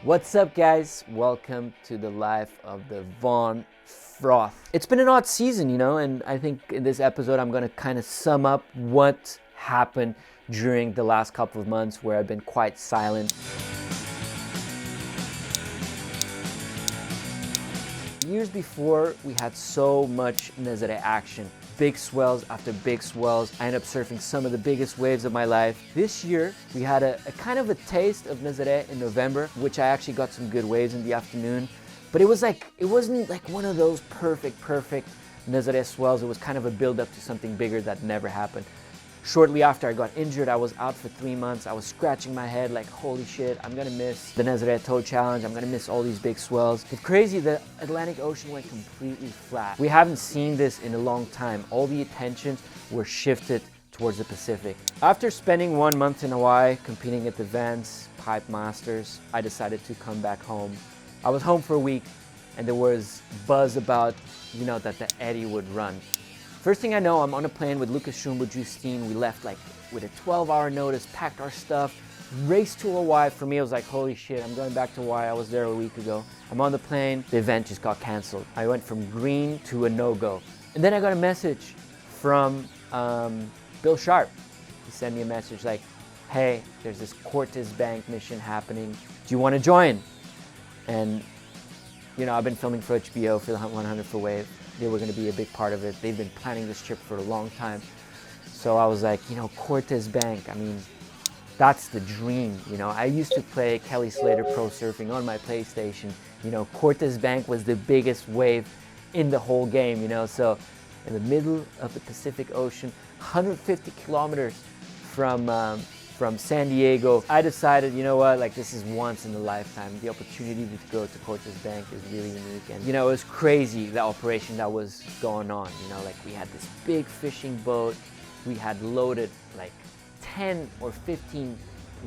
What's up, guys? Welcome to the life of the Von Froth. It's been an odd season, and I think in this episode I'm going to kind of sum up what happened during the last couple of months where I've been quite silent. Years before, we had so much Nazaré action. Big swells after big swells. I ended up surfing some of the biggest waves of my life. This year, we had a kind of a taste of Nazaré in November, which I actually got some good waves in the afternoon. But it wasn't like one of those perfect Nazaré swells. It was kind of a build up to something bigger that never happened. Shortly after I got injured, I was out for 3 months. I was scratching my head like, holy shit, I'm gonna miss the Nazaré Toe Challenge. I'm gonna miss all these big swells. It's crazy, the Atlantic Ocean went completely flat. We haven't seen this in a long time. All the attention were shifted towards the Pacific. After spending 1 month in Hawaii, competing at the Vans Pipe Masters, I decided to come back home. I was home for a week and there was buzz about, that the eddy would run. First thing I know, I'm on a plane with Lucas Schumbo, Justine. We left with a 12-hour notice, packed our stuff, raced to Hawaii. For me, it was like, holy shit, I'm going back to Hawaii. I was there a week ago. I'm on the plane. The event just got canceled. I went from green to a no-go. And then I got a message from Bill Sharp. He sent me a message like, hey, there's this Cortez Bank mission happening. Do you want to join? And, I've been filming for HBO for the 100 for Wave. They were going to be a big part of it. They've been planning this trip for a long time. So I was like, Cortez Bank, that's the dream. I used to play Kelly Slater Pro Surfing on my PlayStation. Cortez Bank was the biggest wave in the whole game, So in the middle of the Pacific Ocean, 150 kilometers from San Diego, I decided, this is once in a lifetime. The opportunity to go to Cortez Bank is really unique. And, it was crazy, the operation that was going on. We had this big fishing boat. We had loaded 10 or 15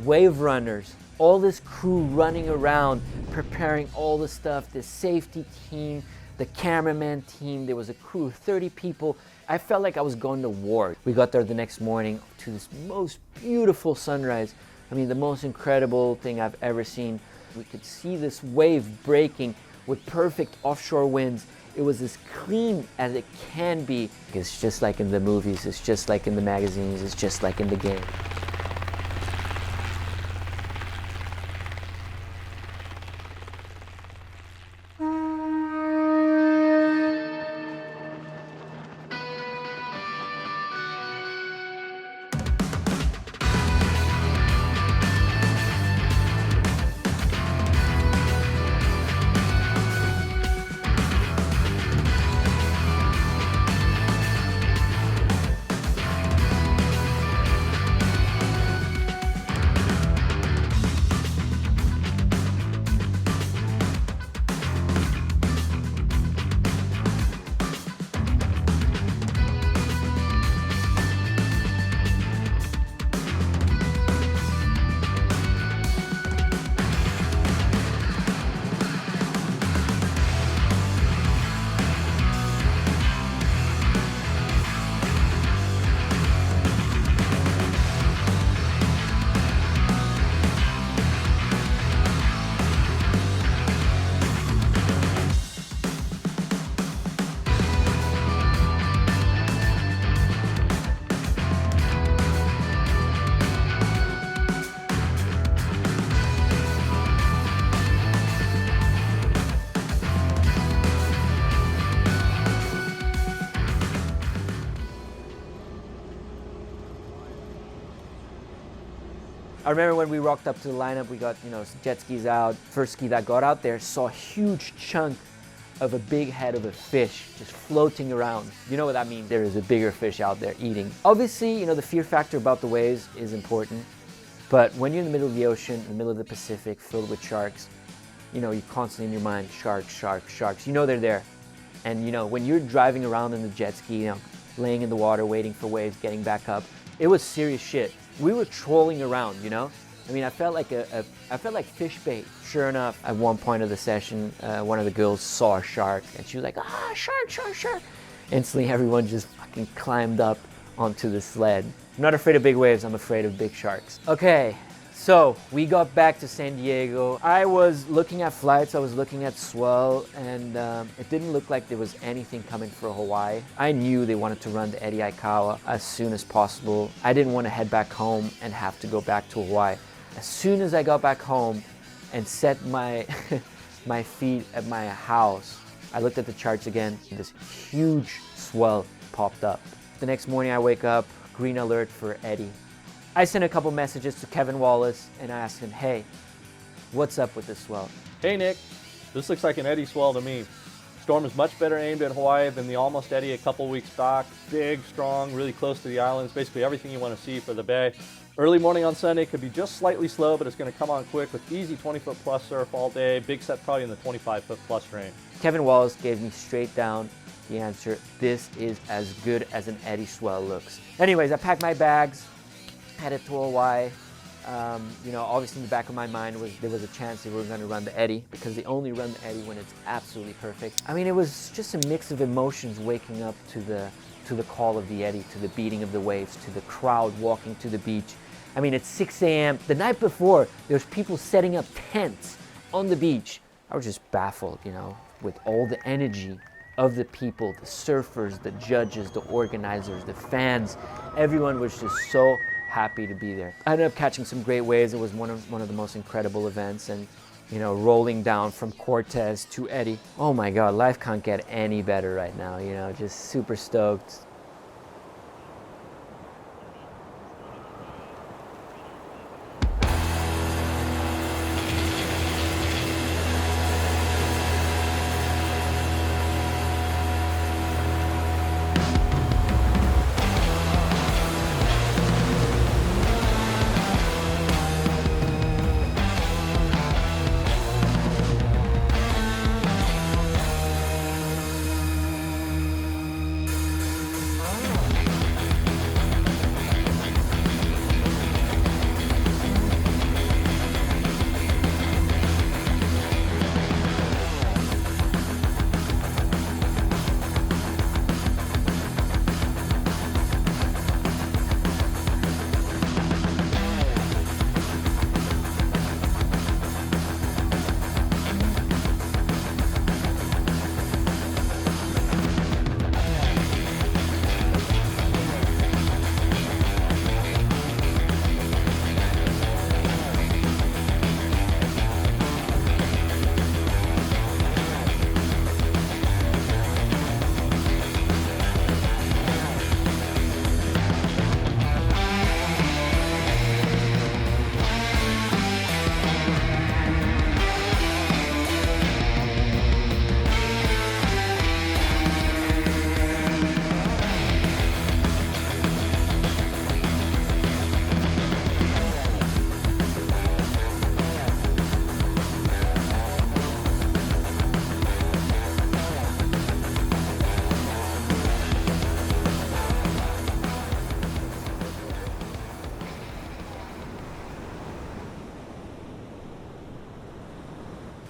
wave runners. All this crew running around, preparing all the stuff, the safety team, the cameraman team. There was a crew of 30 people. I felt like I was going to war. We got there the next morning to this most beautiful sunrise. The most incredible thing I've ever seen. We could see this wave breaking with perfect offshore winds. It was as clean as it can be. It's just like in the movies, it's just like in the magazines, it's just like in the game. I remember when we rocked up to the lineup, we got, jet skis out. First ski that got out there saw a huge chunk of a big head of a fish just floating around. You know what that means? There is a bigger fish out there eating. Obviously, the fear factor about the waves is important, but when you're in the middle of the ocean, in the middle of the Pacific, filled with sharks, you're constantly in your mind, sharks, sharks, sharks. They're there. And, when you're driving around in the jet ski, laying in the water, waiting for waves, getting back up, it was serious shit. We were trolling around, I felt like fish bait. Sure enough, at one point of the session, one of the girls saw a shark and she was like, shark, shark, shark. Instantly, everyone just fucking climbed up onto the sled. I'm not afraid of big waves, I'm afraid of big sharks. Okay, So we got back to San Diego. I was looking at flights, I was looking at swell, and it didn't look like there was anything coming for Hawaii. I knew they wanted to run the Eddie Aikau as soon as possible. I didn't want to head back home and have to go back to Hawaii. As soon as I got back home and set my my feet at my house, I looked at the charts again. This huge swell popped up. The next morning I wake up, green alert for Eddie. I sent a couple messages to Kevin Wallace and I asked him, hey, what's up with this swell? Hey Nick, this looks like an Eddie swell to me. Storm is much better aimed at Hawaii than the almost Eddie a couple weeks back. Big, strong, really close to the islands, basically everything you want to see for the bay. Early morning on Sunday could be just slightly slow, but it's going to come on quick with easy 20-foot plus surf all day. Big set probably in the 25-foot plus range. Kevin Wallace gave me straight down the answer. This is as good as an Eddie swell looks. Anyways, I packed my bags, headed to Hawaii. Obviously in the back of my mind there was a chance they were going to run the Eddie, because they only run the Eddie when it's absolutely perfect. I mean, it was just a mix of emotions waking up to the call of the Eddie, to the beating of the waves, to the crowd walking to the beach. I mean, it's 6 a.m. The night before, there's people setting up tents on the beach. I was just baffled, with all the energy of the people, the surfers, the judges, the organizers, the fans. Everyone was just so happy to be there. I ended up catching some great waves. It was one of the most incredible events, and rolling down from Cortez to Eddie. Oh my God, life can't get any better right now. Just super stoked.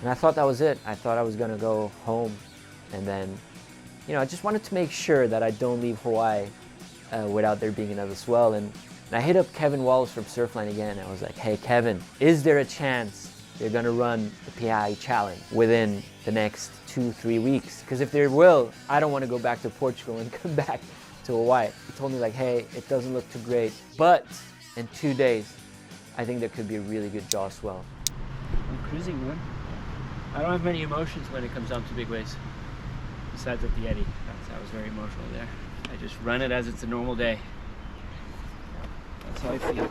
And I thought that was it. I thought I was gonna go home, and then, I just wanted to make sure that I don't leave Hawaii without there being another swell. And I hit up Kevin Wallace from Surfline again. I was like, hey Kevin, is there a chance they're gonna run the PI Challenge within the next 2-3 weeks? Because if they will, I don't want to go back to Portugal and come back to Hawaii. He told me like, hey, it doesn't look too great, but in 2 days, I think there could be a really good jaw swell. I'm cruising, man. I don't have many emotions when it comes down to big waves, besides at the Eddie. I was very emotional there. I just run it as it's a normal day. That's how I feel.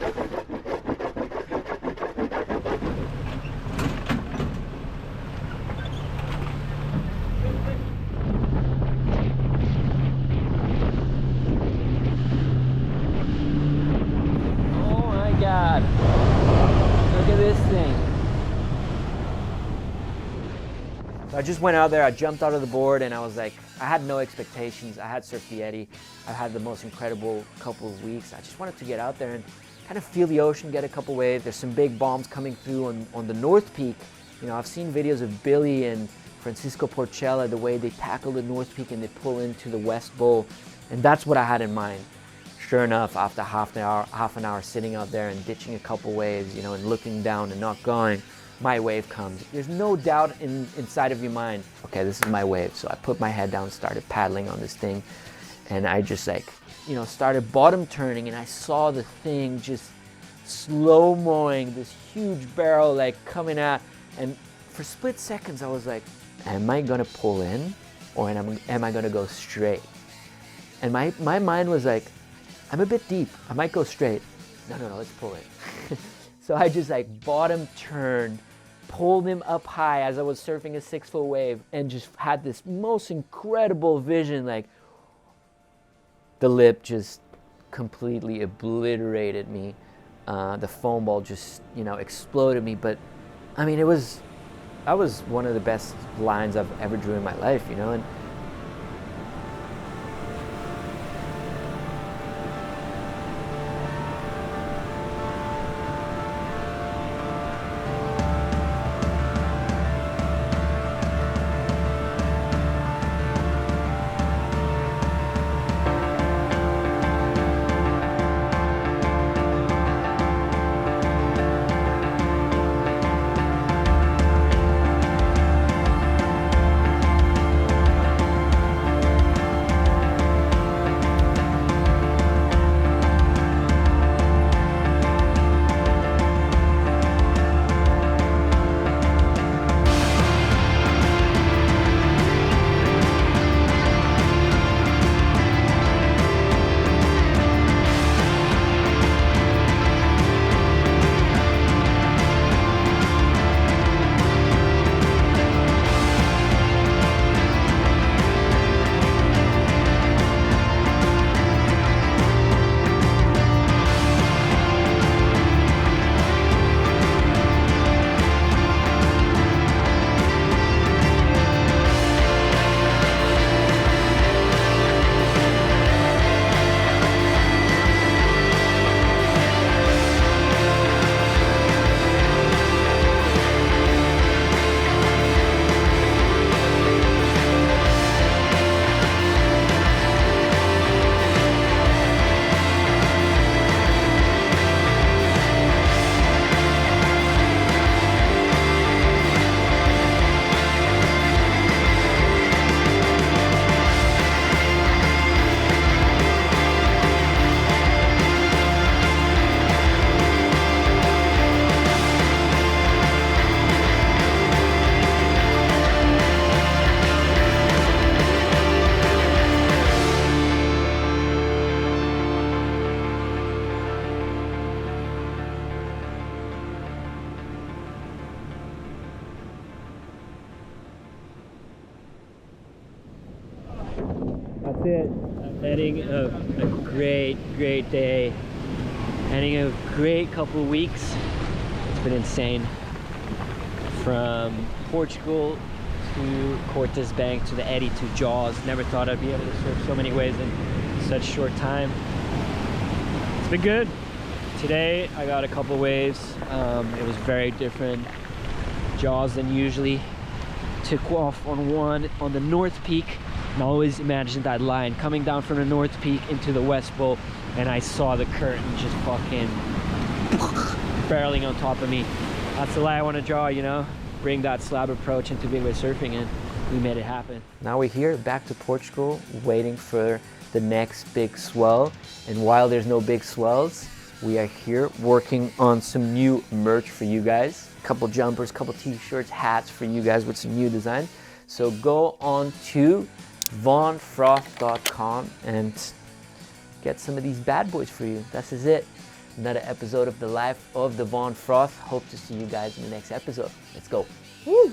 Oh my God. Look at this thing. So I just went out there, I jumped out of the board, and I was like, I had no expectations. I had surfed the Eddie. I had the most incredible couple of weeks. I just wanted to get out there and kind of feel the ocean, get a couple waves. There's some big bombs coming through on the North Peak. I've seen videos of Billy and Francisco Porchella, the way they tackle the North Peak and they pull into the West Bowl. And that's what I had in mind. Sure enough, after half an hour sitting out there and ditching a couple waves, you know, and looking down and not going, my wave comes. There's no doubt inside of your mind, okay, this is my wave. So I put my head down, started paddling on this thing, and I just like, you know, started bottom turning, and I saw the thing just slow-moing, this huge barrel like coming out, and for split seconds I was like, am I gonna pull in or am I gonna go straight? And my mind was like, I'm a bit deep, I might go straight. No, let's pull it. So I just like bottom turned, pulled him up high as I was surfing a 6-foot wave, and just had this most incredible vision. Like the lip just completely obliterated me. The foam ball just, you know, exploded me. But I mean, that was one of the best lines I've ever drew in my life, you know. And That's it. Ending of a great day. Ending of a great couple of weeks. It's been insane. From Portugal to Cortez Bank to the Eddy to Jaws. Never thought I'd be able to surf so many waves in such a short time. It's been good. Today I got a couple waves. It was very different Jaws than usually. Took off on one on the North Peak, and I always imagined that line coming down from the North Peak into the West Bowl, and I saw the curtain just fucking barreling on top of me. That's the line I want to draw, you know? Bring that slab approach into big wave surfing, and we made it happen. Now we're here back to Portugal, waiting for the next big swell. And while there's no big swells, we are here working on some new merch for you guys. A couple jumpers, couple t-shirts, hats for you guys with some new designs. So go on to vaughnfroth.com and get some of these bad boys for you. This is it. Another episode of the life of the Vaughn Froth. Hope to see you guys in the next episode. Let's go. Woo!